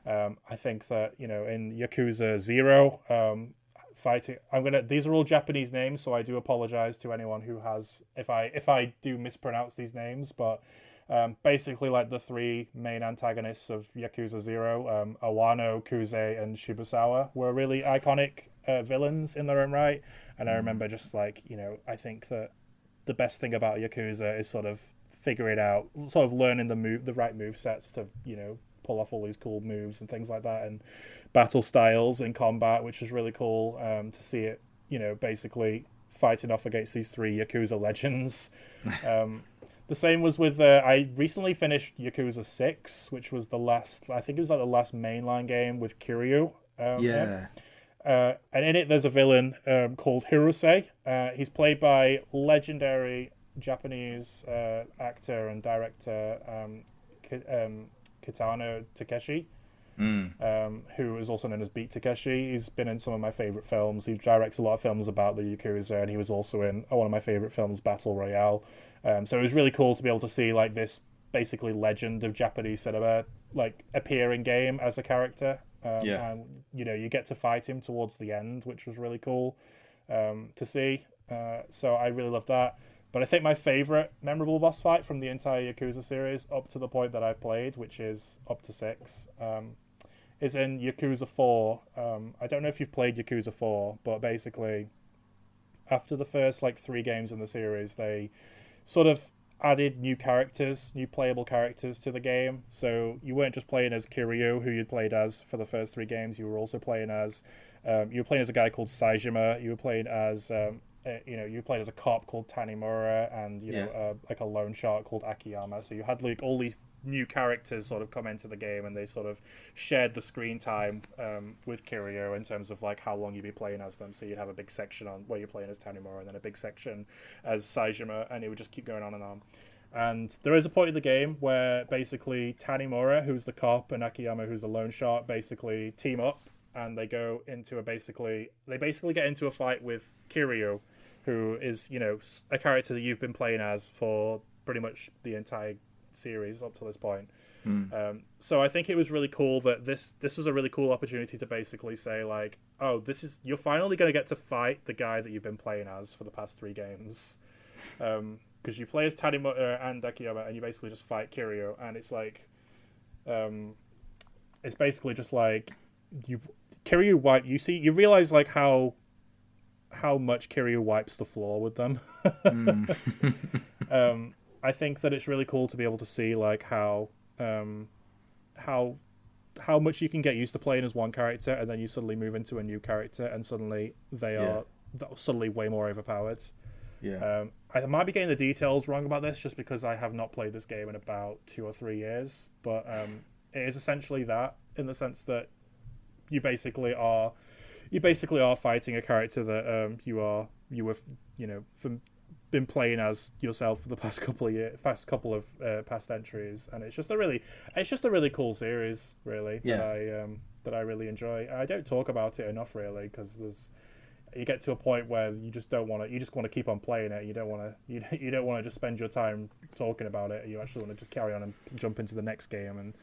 I think that in Yakuza 0, fighting. These are all Japanese names, so I do apologize to anyone who has if I do mispronounce these names. But basically, like the three main antagonists of Yakuza 0, Awano, Kuze, and Shibusawa were really iconic villains in their own right. And I remember just like I think that the best thing about Yakuza is sort of figuring out, sort of learning the right move sets to pull off all these cool moves and things like that, and battle styles in combat, which is really cool to see it, basically fighting off against these three Yakuza legends. The same was with I recently finished Yakuza 6, which was the last. I think it was like the last mainline game with Kiryu. Yeah. And in it, there's a villain called Hirose. He's played by legendary Japanese actor and director Kitano Takeshi, who is also known as Beat Takeshi. He's been in some of my favorite films. He directs a lot of films about the Yakuza, and he was also in one of my favorite films, Battle Royale. So it was really cool to be able to see like this basically legend of Japanese cinema like appear in game as a character. And you get to fight him towards the end, which was really cool to see. So I really loved that. But I think my favorite memorable boss fight from the entire Yakuza series, up to the point that I played, which is up to 6, is in Yakuza 4. I don't know if you've played Yakuza 4, but basically after the first like 3 games in the series, they sort of added new characters, new playable characters to the game. So you weren't just playing as Kiryu, who you'd played as for the first 3 games. You were also playing as a guy called Saejima. You were playing as you played as a cop called Tanimura, and like a loan shark called Akiyama. So you had like all these new characters sort of come into the game, and they sort of shared the screen time with Kiryu in terms of like how long you'd be playing as them. So you'd have a big section on where you're playing as Tanimura, and then a big section as Saejima, and it would just keep going on and on. And there is a point in the game where basically Tanimura, who's the cop, and Akiyama, who's the loan shark, basically team up, and they go into they basically get into a fight with Kiryu, who is a character that you've been playing as for pretty much the entire series up to this point. So I think it was really cool that this was a really cool opportunity to basically say like, oh, you're finally going to get to fight the guy that you've been playing as for the past 3 games, because you play as Tanimura and Akiyama, and you basically just fight Kiryu, and it's like, it's basically just like Kiryu wipe. You realize like how much Kiryu wipes the floor with them. I think that it's really cool to be able to see like how much you can get used to playing as one character, and then you suddenly move into a new character, and suddenly they are suddenly way more overpowered. I might be getting the details wrong about this, just because I have not played this game in about 2 or 3 years, but it is essentially that, in the sense that you basically are fighting a character that been playing as yourself for the past couple of past entries, and it's just a really cool series, really, that I really enjoy. I don't talk about it enough, really, because you get to a point where you just want to keep on playing it. You don't want to just spend your time talking about it. You actually want to just carry on and jump into the next game, and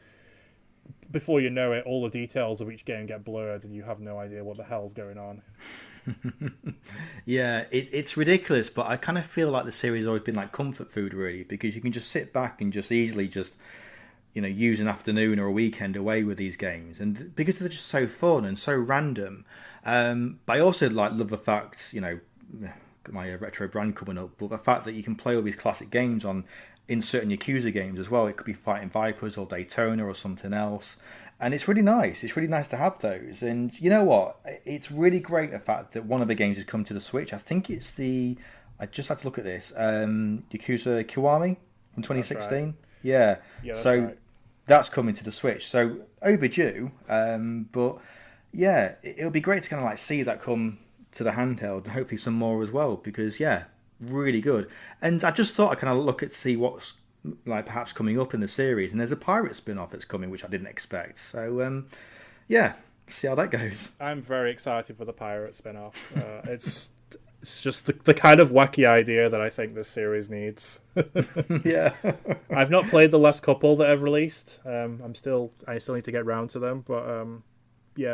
before you know it, all the details of each game get blurred, and you have no idea what the hell's going on. It's ridiculous, but I kind of feel like the series has always been like comfort food, really, because you can just sit back and just easily use an afternoon or a weekend away with these games, and because they're just so fun and so random. But I also love the fact, my retro brand coming up, but the fact that you can play all these classic games in certain Yakuza games as well. It could be Fighting Vipers or Daytona or something else. And it's really nice. It's really nice to have those. And you know what? It's really great the fact that one of the games has come to the Switch. I think it's I just had to look at this. Yakuza Kiwami from 2016. That's right. Yeah. That's so right. That's coming to the Switch. So overdue. But yeah, it'll be great to kind of see that come to the handheld, and hopefully some more as well, because really good. And I just thought I'd kind of look at see what's perhaps coming up in the series, and there's a pirate spin-off that's coming, which I didn't expect. So see how that goes. I'm very excited for the pirate spin-off. It's just the kind of wacky idea that I think this series needs. Yeah. I've not played the last couple that I've released. I still need to get round to them, but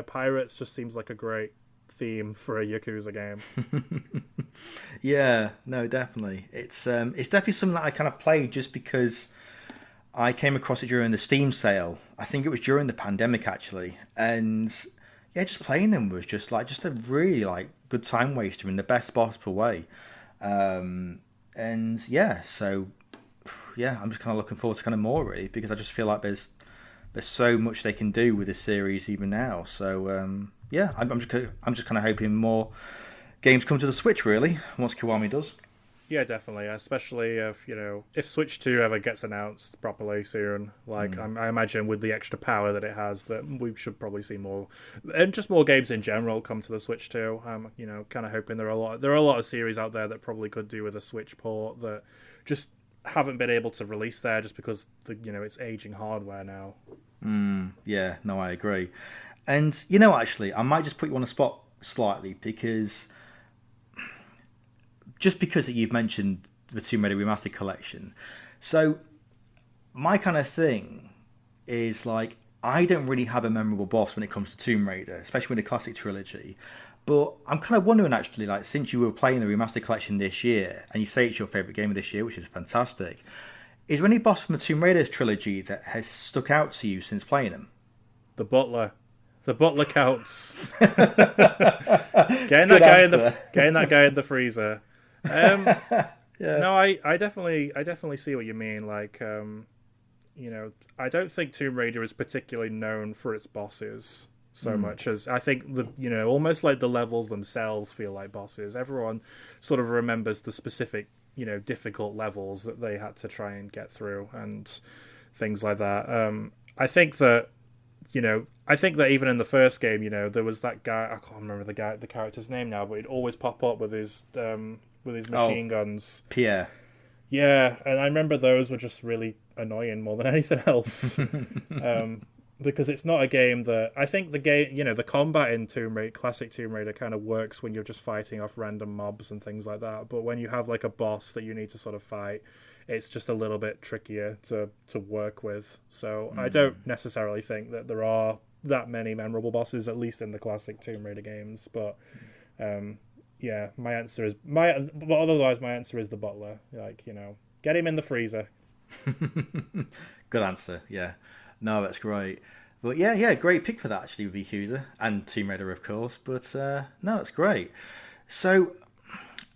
pirates just seems like a great theme for a Yakuza game. Yeah, no, definitely. It's definitely something that I kind of played just because I came across it during the Steam sale. I think it was during the pandemic, actually. And just playing them was just a really good time waster in the best possible way. So I'm just kind of looking forward to kind of more, really, because I just feel like there's so much they can do with this series even now. So I'm just kind of hoping more games come to the Switch, really, once Kiwami does. Yeah, definitely. Especially if if Switch 2 ever gets announced properly soon, like I imagine with the extra power that it has, that we should probably see more, and just more games in general come to the Switch 2. I'm kind of hoping there are a lot of series out there that probably could do with a Switch port that just haven't been able to release there just because it's aging hardware now. Yeah, no, I agree. And actually, I might just put you on the spot slightly because that you've mentioned the Tomb Raider Remastered Collection. So my kind of thing is like I don't really have a memorable boss when it comes to Tomb Raider, especially with the classic trilogy. But I'm kind of wondering actually, like since you were playing the Remastered Collection this year, and you say it's your favourite game of this year, which is fantastic, is there any boss from the Tomb Raider trilogy that has stuck out to you since playing them? The Butler. The Butler counts. Good answer. Getting that guy in the freezer. Yeah. No, I definitely see what you mean. Like, I don't think Tomb Raider is particularly known for its bosses so much as I think almost like the levels themselves feel like bosses. Everyone sort of remembers the specific, difficult levels that they had to try and get through and things like that. I think that even in the first game, there was that guy. I can't remember the character's name now, but he'd always pop up with his machine guns. Pierre. Yeah, and I remember those were just really annoying more than anything else. Because it's not a game that I think the combat in classic Tomb Raider kind of works when you're just fighting off random mobs and things like that. But when you have like a boss that you need to sort of fight, it's just a little bit trickier to work with. So I don't necessarily think that there are that many memorable bosses, at least in the classic Tomb Raider games. But yeah, my answer is the Butler. Like, get him in the freezer. Good answer. Yeah. No, that's great. But yeah, great pick for that actually with Yakuza and Tomb Raider, of course. But no, it's great. So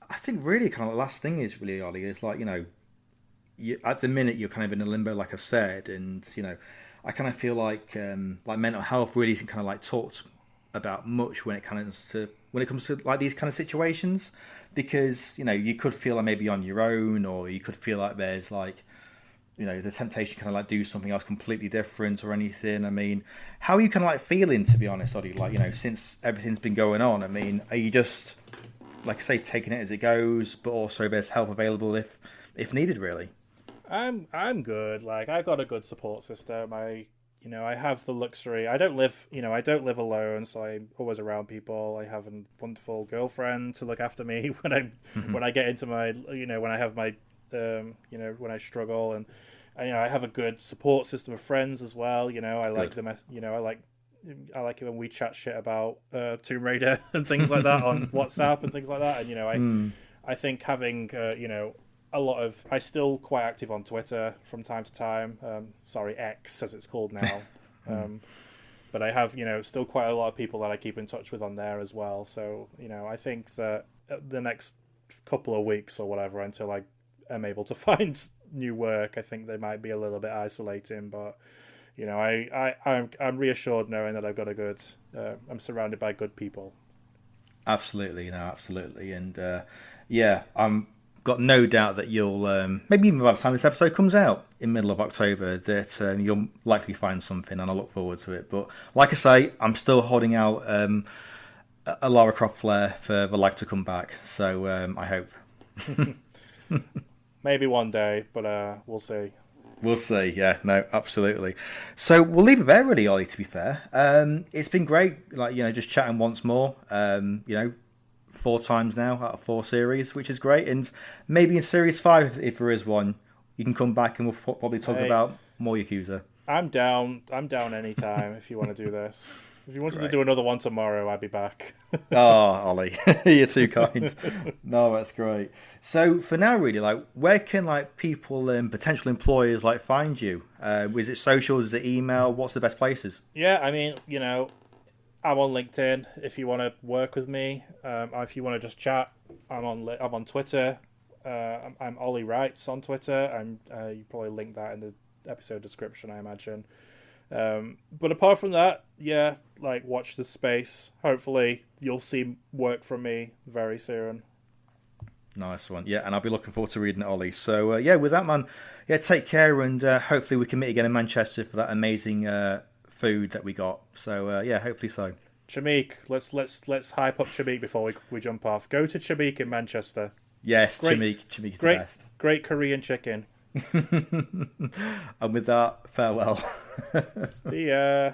I think really kind of the last thing is really, Ollie, is like, at the minute you're kind of in a limbo, like I've said, and I kind of feel like mental health really isn't kind of like talked about much when it comes to like these kind of situations, because you could feel like maybe on your own, or you could feel like there's like the temptation to kind of like do something else completely different or anything. I mean, how are you kind of like feeling, to be honest, Ollie? Like since everything's been going on, I mean, are you just like I say taking it as it goes, but also there's help available if needed, really? I'm good. Like, I've got a good support system. I have the luxury. I don't live alone, so I'm always around people. I have a wonderful girlfriend to look after me when I get into my when I have my when I struggle, and I have a good support system of friends as well. I like them. I like it when we chat shit about Tomb Raider and things like that on WhatsApp and things like that. And I think having I'm still quite active on Twitter from time to time. Sorry, X as it's called now. But I have still quite a lot of people that I keep in touch with on there as well. So I think that the next couple of weeks or whatever, until I am able to find new work, I think they might be a little bit isolating, but I'm reassured knowing that I've got I'm surrounded by good people. Absolutely, and I'm got no doubt that you'll maybe even by the time this episode comes out in middle of October that you'll likely find something, and I look forward to it. But like I say, I'm still holding out a Lara Croft flair for the light to come back, so I hope. Maybe one day, but we'll see. We'll see, yeah, no, absolutely. So we'll leave it there, really, Ollie, to be fair. It's been great, like, just chatting once more, 4 times now out of 4 series, which is great. And maybe in Series 5, if there is one, you can come back and we'll probably talk about more Yakuza. I'm down anytime if you want to do this. If you wanted to do another one tomorrow, I'd be back. Oh, Ollie, you're too kind. No, that's great. So for now, really, like, where can like people and potential employers like find you? Is it socials? Is it email? What's the best places? Yeah, I mean, I'm on LinkedIn if you want to work with me. If you want to just chat, I'm on Twitter. I'm Olly Wrights on Twitter. You probably link that in the episode description, I imagine. But apart from that, yeah, like, watch the space. Hopefully you'll see work from me very soon. Nice one. Yeah, and I'll be looking forward to reading it, Ollie. So, yeah, with that, man, yeah, take care, and hopefully we can meet again in Manchester for that amazing food that we got. So, yeah, hopefully so. Chimik, let's hype up Chimik before we jump off. Go to Chimik in Manchester. Yes, Chimik is the best. Great Korean chicken. And with that, farewell. See ya.